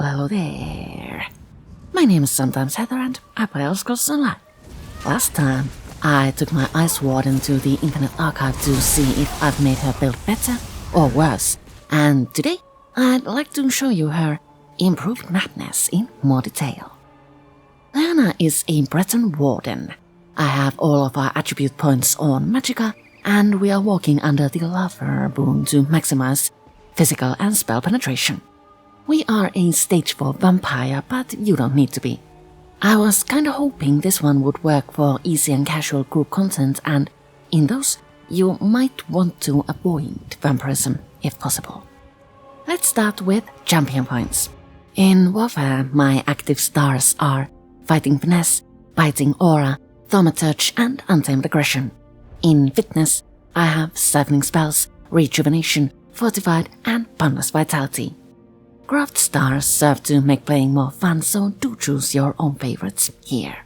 Hello there. My name is sometimes Heather and I play Elder Scrolls Online. Last time, I took my Ice Warden to the Internet Archive to see if I've made her build better or worse, and today I'd like to show you her improved madness in more detail. Leanna is a Breton Warden. I have all of our attribute points on Magicka, and we are working under the Lover boon to maximize physical and spell penetration. We are a stage 4 vampire, but you don't need to be. I was kinda hoping this one would work for easy and casual group content, and in those, you might want to avoid vampirism if possible. Let's start with champion points. In Warfare, my active stars are Fighting Finesse, Biting Aura, Thaumaturge and Untamed Aggression. In Fitness, I have Siphoning Spells, Rejuvenation, Fortified and Boundless Vitality. Craft stars serve to make playing more fun, so do choose your own favorites here.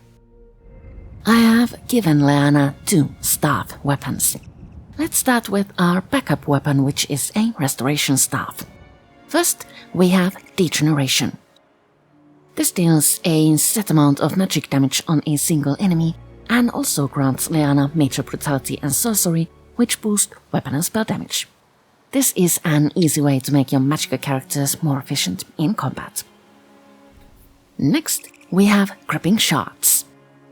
I have given Leanna 2 staff weapons. Let's start with our backup weapon, which is a Restoration Staff. First, we have Degeneration. This deals a set amount of magic damage on a single enemy and also grants Leanna Major Brutality and Sorcery, which boost weapon and spell damage. This is an easy way to make your Magicka characters more efficient in combat. Next, we have Gripping Shards.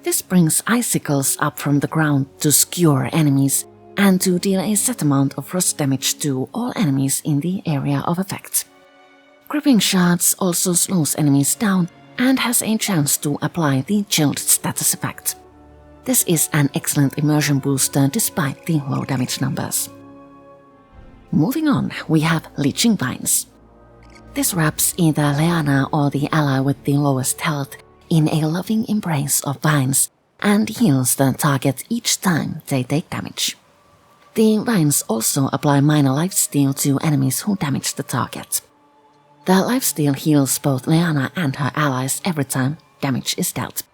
This brings icicles up from the ground to skewer enemies and to deal a set amount of frost damage to all enemies in the area of effect. Gripping Shards also slows enemies down and has a chance to apply the Chilled status effect. This is an excellent immersion booster despite the low damage numbers. Moving on, we have Leeching Vines. This wraps either Leanna or the ally with the lowest health in a loving embrace of vines and heals the target each time they take damage. The vines also apply minor lifesteal to enemies who damage the target. The lifesteal heals both Leanna and her allies every time damage is dealt.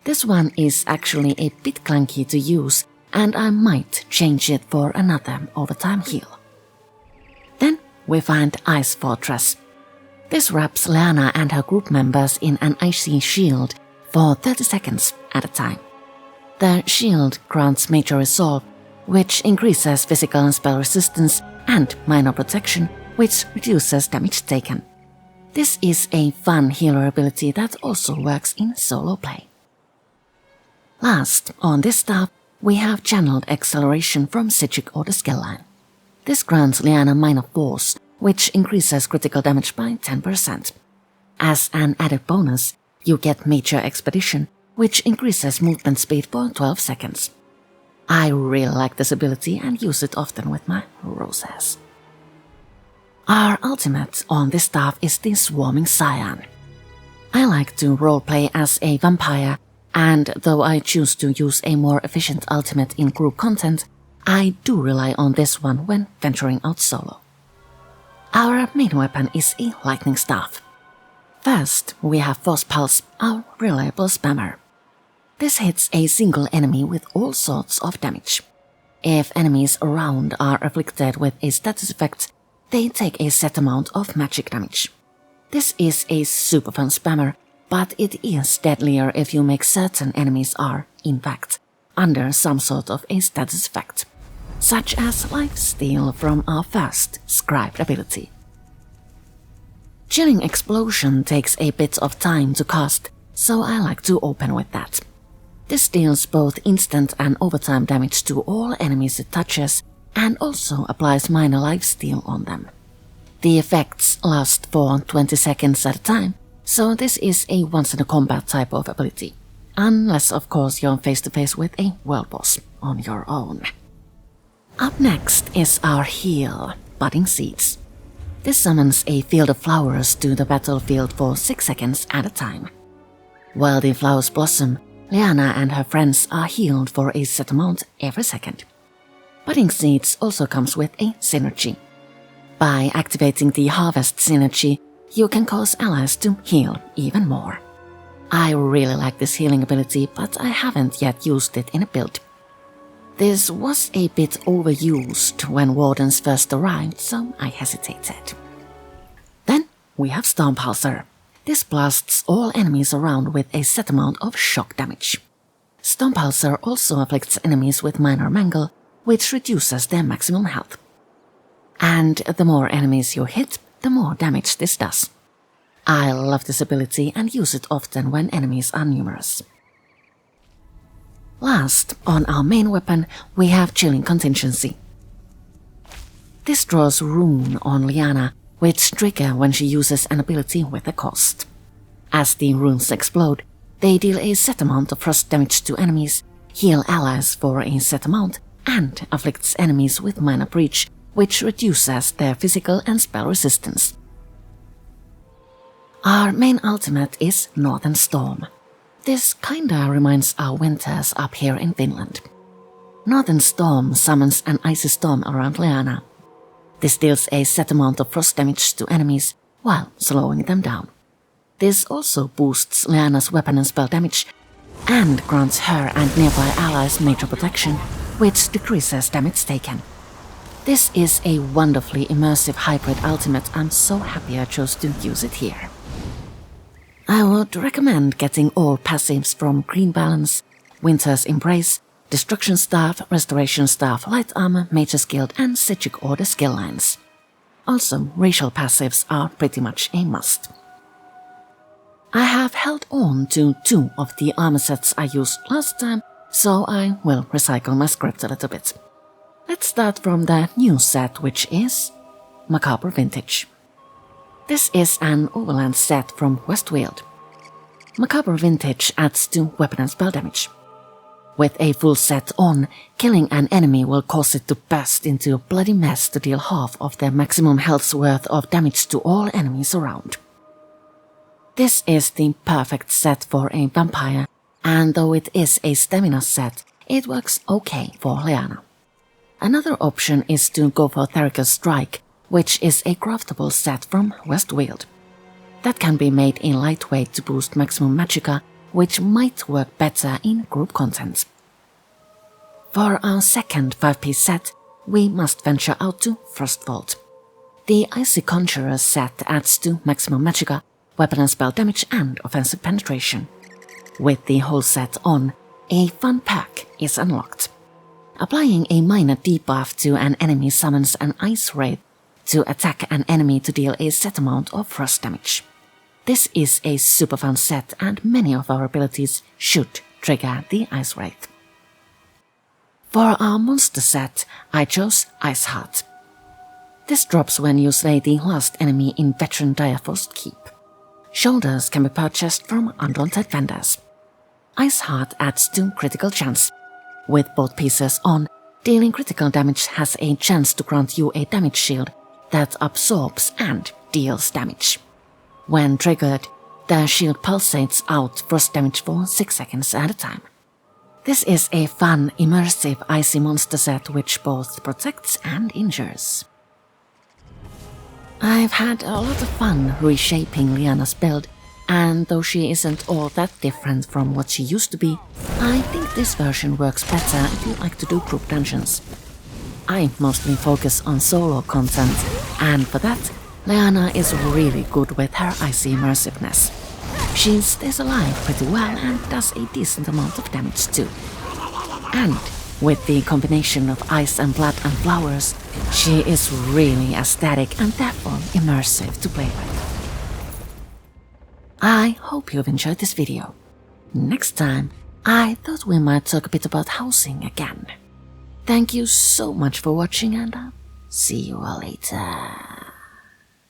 This one is actually a bit clunky to use, and I might change it for another overtime heal. Then we find Ice Fortress. This wraps Leanna and her group members in an icy shield for 30 seconds at a time. The shield grants Major Resolve, which increases physical and spell resistance, and Minor Protection, which reduces damage taken. This is a fun healer ability that also works in solo play. Last, on this staff, we have Channeled Acceleration from Psijic Order skillline. This grants Leanna Minor Force, which increases critical damage by 10%. As an added bonus, you get Major Expedition, which increases movement speed for 12 seconds. I really like this ability and use it often with my roses. Our ultimate on this staff is the Swarming Scion. I like to roleplay as a vampire, and though I choose to use a more efficient ultimate in group content, I do rely on this one when venturing out solo. Our main weapon is a Lightning Staff. First, we have Force Pulse, our reliable spammer. This hits a single enemy with all sorts of damage. If enemies around are afflicted with a status effect, they take a set amount of magic damage. This is a super fun spammer, but it is deadlier if you make certain enemies are, in fact, under some sort of a status effect, such as lifesteal from our first Scribed ability. Chilling Explosion takes a bit of time to cast, so I like to open with that. This deals both instant and overtime damage to all enemies it touches, and also applies minor lifesteal on them. The effects last for 20 seconds at a time, so this is a once-in-a-combat type of ability, unless of course you're face to face with a world boss on your own. Up next is our heal, Budding Seeds. This summons a field of flowers to the battlefield for 6 seconds at a time. While the flowers blossom, Leanna and her friends are healed for a set amount every second. Budding Seeds also comes with a synergy. By activating the Harvest synergy, you can cause allies to heal even more. I really like this healing ability, but I haven't yet used it in a build. This was a bit overused when Wardens first arrived, so I hesitated. Then we have Stormpulser, This blasts all enemies around with a set amount of shock damage. Stomppulsar also afflicts enemies with minor mangle, which reduces their maximum health. And the more enemies you hit, the more damage this does. I love this ability and use it often when enemies are numerous. Last, on our main weapon, we have Chilling Contingency. This draws Rune on Liana, which trigger when she uses an ability with a cost. As the runes explode, they deal a set amount of frost damage to enemies, heal allies for a set amount, and afflicts enemies with minor breach, which reduces their physical and spell resistance. Our main ultimate is Northern Storm. This kinda reminds our winters up here in Finland. Northern Storm summons an icy storm around Liana. This deals a set amount of frost damage to enemies while slowing them down. This also boosts Liana's weapon and spell damage and grants her and nearby allies major protection, which decreases damage taken. This is a wonderfully immersive hybrid ultimate. I'm so happy I chose to use it here. I would recommend getting all passives from Green Balance, Winter's Embrace, Destruction Staff, Restoration Staff, Light Armor, Mage's Guild and Psijic Order skill lines. Also, racial passives are pretty much a must. I have held on to 2 of the armor sets I used last time, so I will recycle my script a little bit. Let's start from the new set, which is Macabre Vintage. This is an overland set from Westweald. Macabre Vintage adds to weapon and spell damage. With a full set on, killing an enemy will cause it to burst into a bloody mess to deal half of their maximum health's worth of damage to all enemies around. This is the perfect set for a vampire, and though it is a stamina set, it works okay for Liana. Another option is to go for Thericus Strike, which is a craftable set from Westweald. That can be made in lightweight to boost maximum magicka, which might work better in group content. For our second 5-piece set, we must venture out to Frostvault. The Icy Conjurer set adds to maximum magicka, weapon and spell damage and offensive penetration. With the whole set on, a fun perk is unlocked. Applying a minor debuff to an enemy summons an Ice Wraith to attack an enemy to deal a set amount of frost damage. This is a super fun set and many of our abilities should trigger the Ice Wraith. For our monster set, I chose Ice Heart. This drops when you slay the last enemy in Veteran Direfrost Keep. Shoulders can be purchased from undaunted vendors. Ice Heart adds to critical chance. With both pieces on, dealing critical damage has a chance to grant you a damage shield that absorbs and deals damage. When triggered, the shield pulsates out frost damage for 6 seconds at a time. This is a fun, immersive icy monster set which both protects and injures. I've had a lot of fun reshaping Liana's build, and though she isn't all that different from what she used to be, I think this version works better if you like to do group dungeons. I mostly focus on solo content, and for that, Liana is really good with her icy immersiveness. She stays alive pretty well and does a decent amount of damage too. And with the combination of ice and blood and flowers, she is really aesthetic and therefore immersive to play with. I hope you've enjoyed this video. Next time, I thought we might talk a bit about housing again. Thank you so much for watching and I'll see you all later.